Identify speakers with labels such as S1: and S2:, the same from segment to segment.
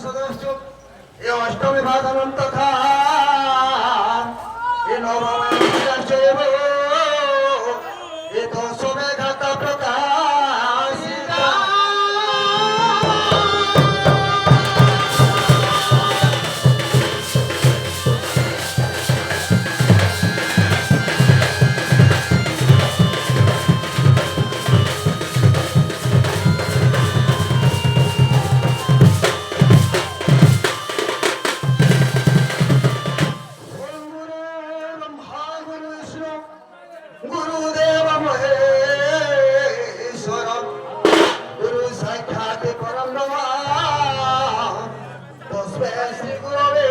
S1: सदस्य हे अष्टमी भागानंतर हे नवमे हे दशमे घाता प्रकाशिता गुरुदेव महेश्वर गुरु साक्षात परम तस्मै श्री गुरवे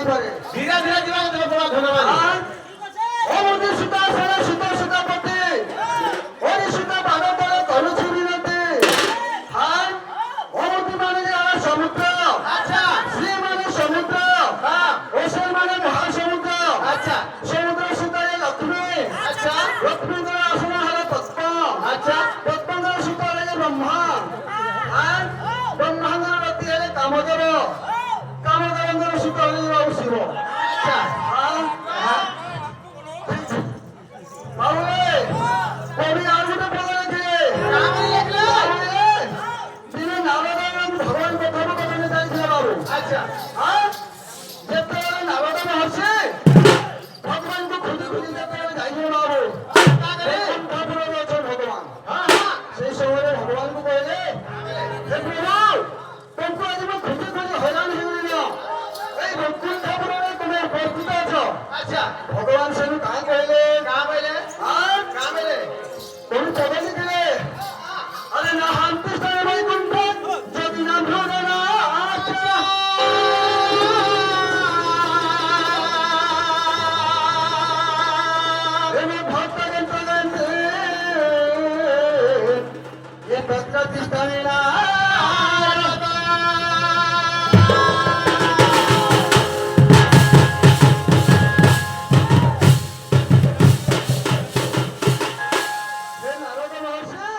S1: ପାରେ
S2: ଧୀରେ ଧୀରେ ଯିବା ଦେବକୁମାର ଧନ୍ୟବାଦ।
S1: ଅମୃତି ସୀତା ସେନା ସୀତା ସୀତାପତି ଓରି ସୀତା ପାଦ ତଳେ କରୁଛି ବିନତି। ହାଁ ଅମୃତି ମାନେ ଆମ ସମୁଦ୍ର,
S2: ଆଚ୍ଛା
S1: ଶ୍ରୀ ମାନେ ସମୁଦ୍ର,
S2: ହଁ
S1: ଓଷେଇ ମାନେ ମହାসমୁଦ୍ର।
S2: ଆଚ୍ଛା
S1: ସମୁଦ୍ର ସୀତାରେ ଲକ୍ଷ୍ମୀ,
S2: ଆଚ୍ଛା
S1: ଲକ୍ଷ୍ମୀଙ୍କର ଆସନ ହେଲା ପଦ୍ମ,
S2: ଆଚ୍ଛା
S1: ପଦ୍ମଙ୍କର ସୀତା ହେଲେ ବ୍ରହ୍ମା, ବ୍ରହ୍ମାଙ୍କର ରତି ହେଲେ କାମଦେବ, କାମଦେବଙ୍କର ସୀତା ହେଲେ ବାବୁ ଶିବ।
S2: ଆଚ୍ଛା
S1: ବାବୁରେ କବି ଆଉ ଗୋଟେ ପଦ ଲେଖିଲେ।
S2: କାହାଣୀ ଲେଖିଲେ?
S1: ଦିନେ ନାରଦ ଭଗବାନ କଥାକୁ କଥା ଯାଇଥିଲେ ବାବୁ।
S2: ଆଚ୍ଛା
S1: ଯେତେବେଳେ ନାରଦ ମହର୍ଷି ଭଗବାନଙ୍କୁ ଖୋଜି ଖୋଜି ଯେତେବେଳେ ଯାଇଥିଲେ ବାବୁ, ଠାକୁରରେ ଅଛ ଭଗବାନ।
S2: ହଁ ହଁ
S1: ସେଇ ସମୟରେ ଭଗବାନଙ୍କୁ କହିଲେ, ହେ ପ୍ରଭୁ ତୁମକୁ ଆଜି ମୁଁ ଖୋଜି ଖୋଜି ହଇରାଣ ହେଇଗଲି ନା, ଏଇ ବୈକୁଣ୍ଠପୁରରେ ତୁମେ ଉପସ୍ଥିତ ଅଛ।
S2: ଆଚ୍ଛା
S1: ଭଗବାନ ସେଠୁ କାହିଁ କହିଲେ?
S2: କାହା କହିଲେ କାହା କହିଲେ?
S1: କୋଉଠି ପଦ ଲେଖିଲେ? ଆରେ ନା ହାନ୍ତି ସ୍ଥାନ ବୈକୁଣ୍ଠ ଯଦି ନା ଭ୍ରମଣ ଏମେ ଭକ୍ତ ଗନ୍ତ ଗନ୍ତେ ଏ ପ୍ରକୃତି ସ୍ଥାନିନା हे नारद महर्षि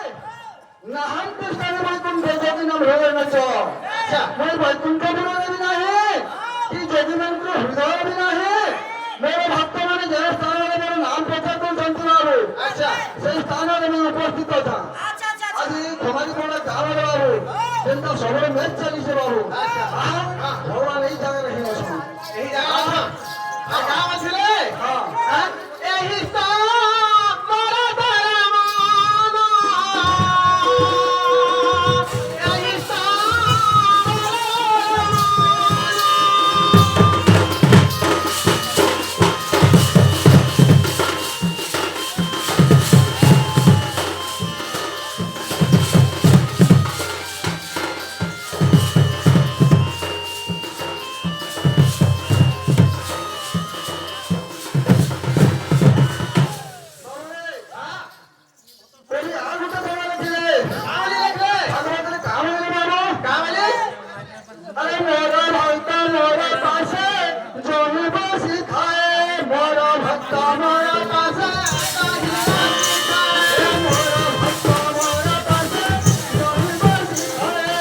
S1: नाहंत स्थान वैकुंठ जोगी नाम हृदय नच
S2: ଆଚ୍ଛା
S1: मैं वैकुंठ पुर भी नहीं कि जोगी मंत्र हृदय भी नहीं मेरे भक्त माने जे स्थान रे मेरे नाम प्रचार करछंती बाबू
S2: ଆଚ୍ଛା
S1: से स्थान रे मैं उपस्थित था आज खमारी कोड़ा गाँव रे बाबू जेंता सबरे मैच चली से बाबू भगवान एही जगह रे हिनो छन
S2: ଏହି ଜାଗା ଆଉ କାହା ଆସିଲେ?
S1: हां
S2: ଏହି ସ୍ଥାନର ଧର୍ମମାନ, ଏହି ସ୍ଥାନର
S1: कोई आ गुटे कोड़ा लिखिले
S2: କାହାଣୀ ଲେଖିଲେ?
S1: भागवत रे काम रे बाबू
S2: କାହା କହିଲେ?
S1: अरे मोरा भक्त मोरा पासे जोनी बसी खाए मोरा भक्त मोरा पासे ए मोरा भक्त मोरा पासे जोनी बसी खाए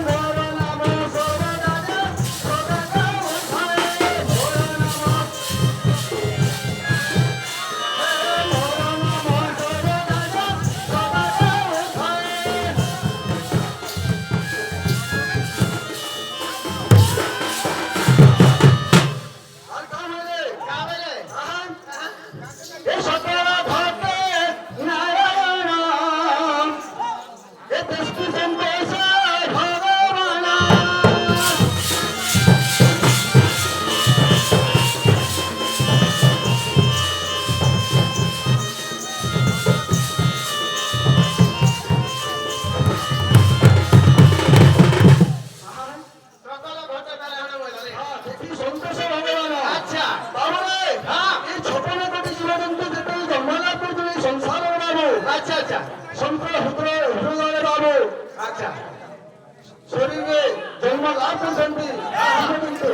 S1: मोरा नाम सोदाने सोदाने उठाए मोरा नाम मोरा नाम सोदाने सोदाने उठाए আর কাম হইলে
S2: କାହା କହିଲେ?
S1: এ সকল ভক্তে নারায়ণ এ দৃষ্টি সন্তোষ ভগবান
S2: সকল ঘটে বেড়ানো বলে।
S1: দেখি সন্তোষ ভগবান
S2: আচ্ছা
S1: বাবুরে
S2: হ্যাঁ
S1: এই ছোট কোটি জীবজন্তু যেতেବେଳେ জন্মলাভ କରୁଛନ୍ତି এই ସଂସାରରେ ବାବୁ
S2: আচ্ছা আচ্ছা
S1: ଶଙ୍କର ହୃଦୟରେ ବାବୁ
S2: আচ্ছা
S1: ଶରୀରରେ ଜନ୍ମ ଲାଭ କରୁଛନ୍ତି ଜୀବଜନ୍ତୁ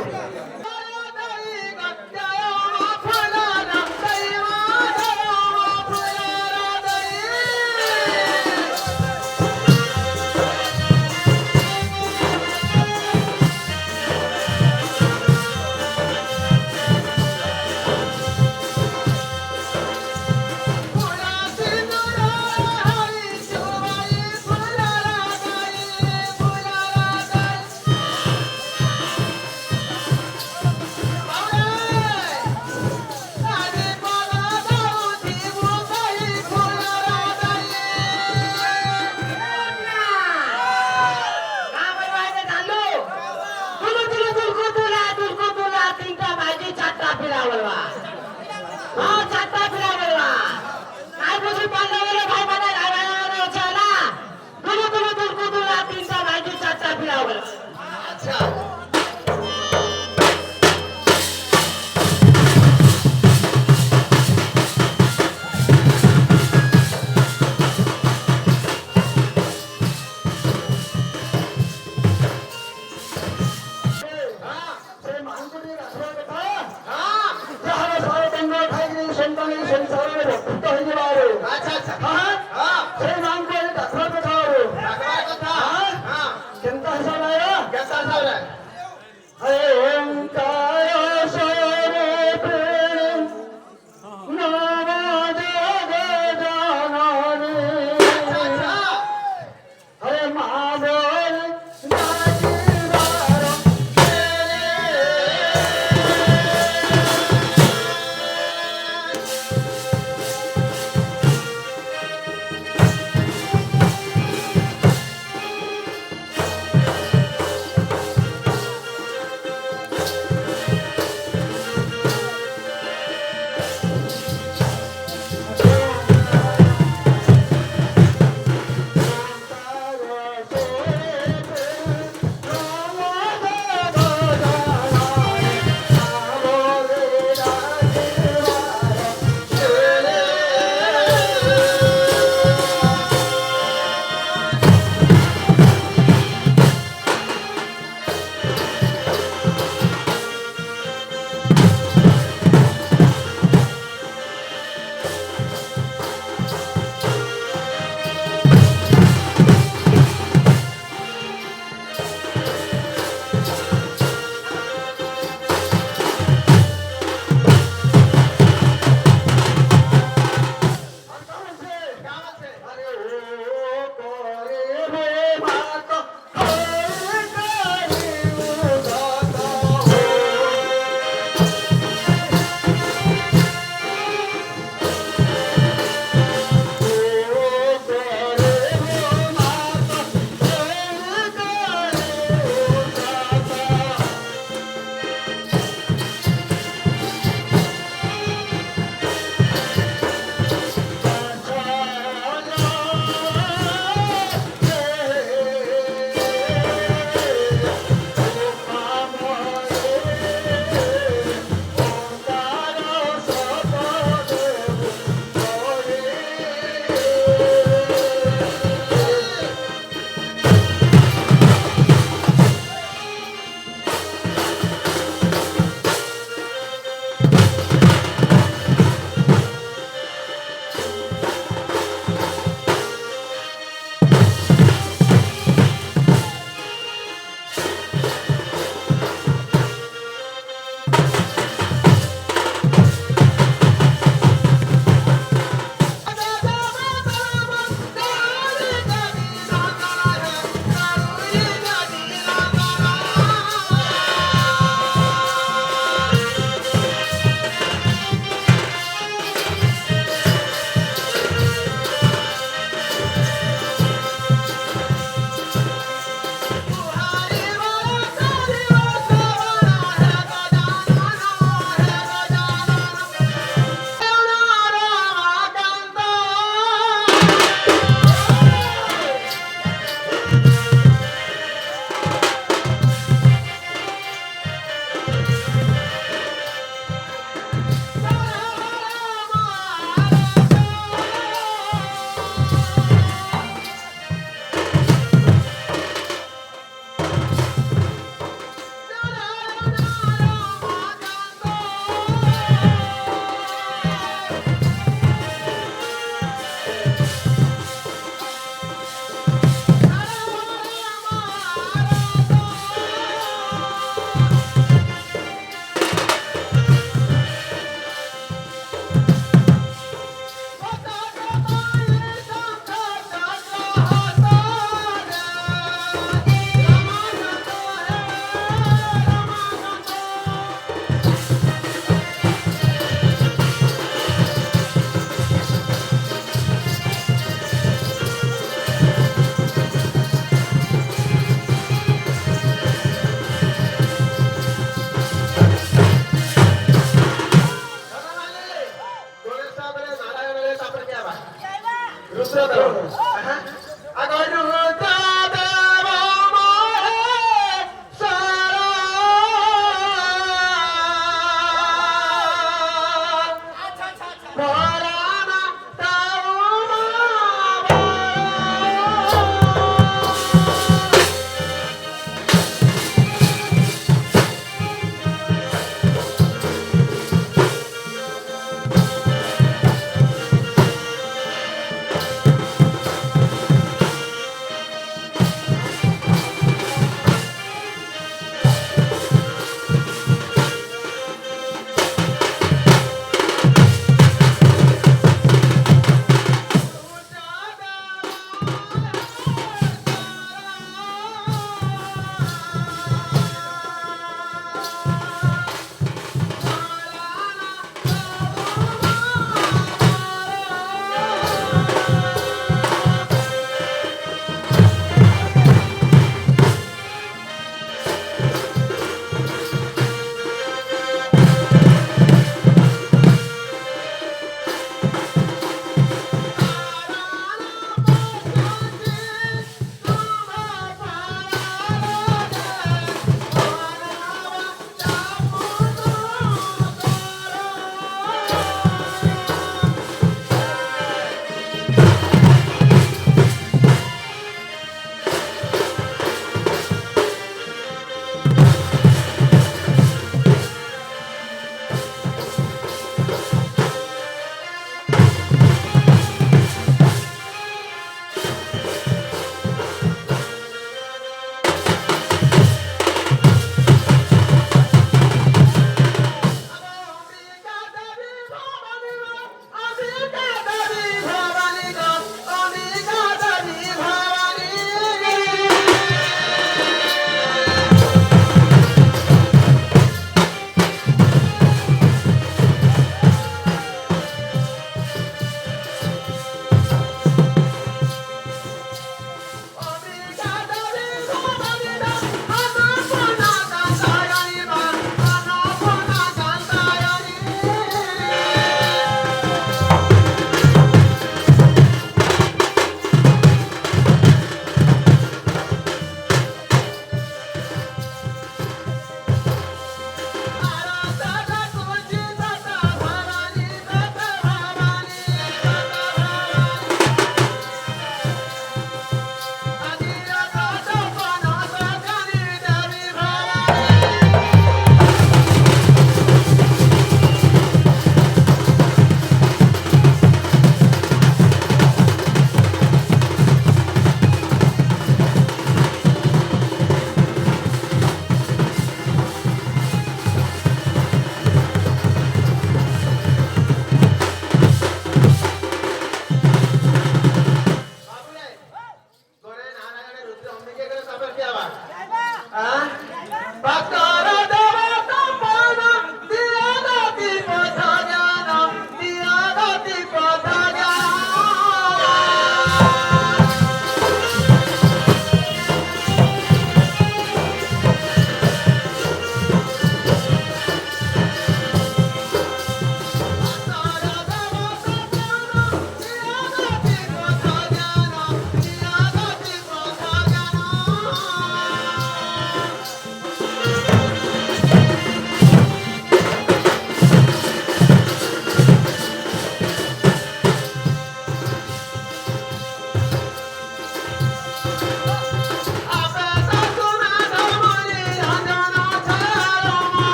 S2: दुसरं धर्म अगं रुता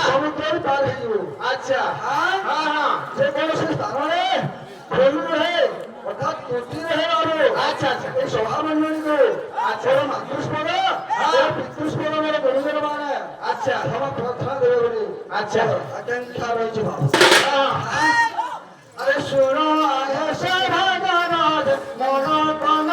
S1: ସମୁଦ୍ରରୁ ପାର ହେଇଯିବ।
S2: ଆଚ୍ଛା
S1: ହଁ
S2: ହଁ ହଁ
S1: ସେ କୌଣସି ସ୍ଥାନରେ ଫେଲୁ ରହେ ଅର୍ଥାତ୍ ତ୍ରୁଟି ରହେ ବାବୁ।
S2: ଆଚ୍ଛା ଆଚ୍ଛା
S1: এই সভামণ্ডলীকে আজের মাতৃস্পদ পিতৃস্পদ বলে গুরুজন মানে
S2: আচ্ছা
S1: ক্ষমা প্রার্থনা দেবে বলে
S2: আচ্ছা
S1: আকাঙ্ক্ষা রয়েছে বাবু।
S2: হ্যাঁ
S1: আরে শোনো আহে সে ভাগনাথ মন প্রাণ